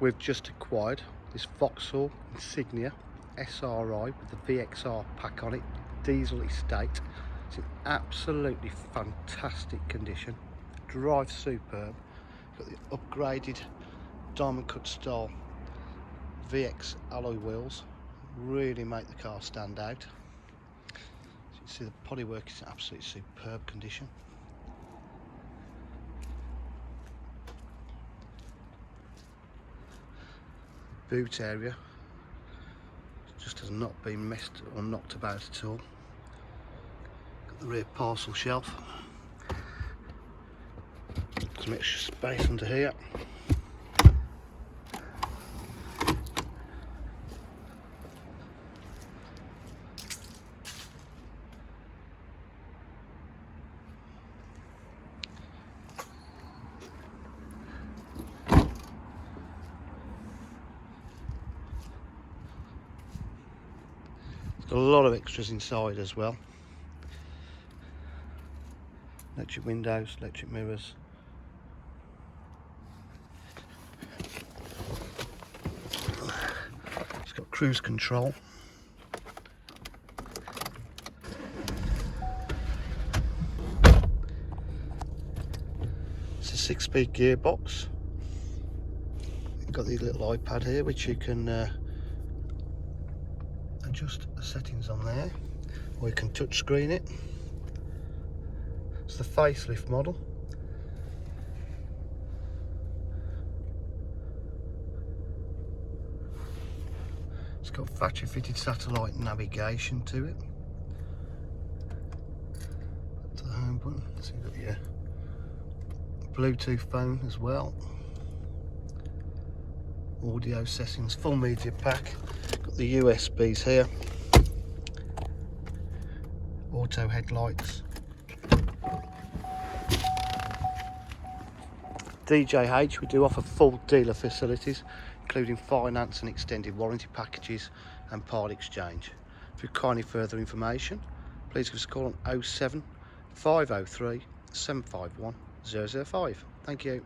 We've just acquired this Vauxhall Insignia SRI with the VXR pack on it, diesel estate. It's in absolutely fantastic condition, drives superb. Got the upgraded diamond cut style VX alloy wheels, really make the car stand out. So you can see the bodywork is in absolutely superb condition. Boot area just has not been messed or knocked about at all. Got the rear parcel shelf, some extra space under here. Got a lot of extras inside as well. Electric windows, electric mirrors. It's got cruise control. It's a 6-speed gearbox. You've got the little iPad here which you can adjust the settings on there, or you can touch screen it. It's the facelift model. It's got factory fitted satellite navigation to it. Up to the home button, so you've got your Bluetooth phone as well. Audio settings, full media pack. Got the USBs here. Auto headlights. DJH, we do offer full dealer facilities, including finance and extended warranty packages and part exchange. If you require any further information, please give us a call on 07 503 751 005. Thank you.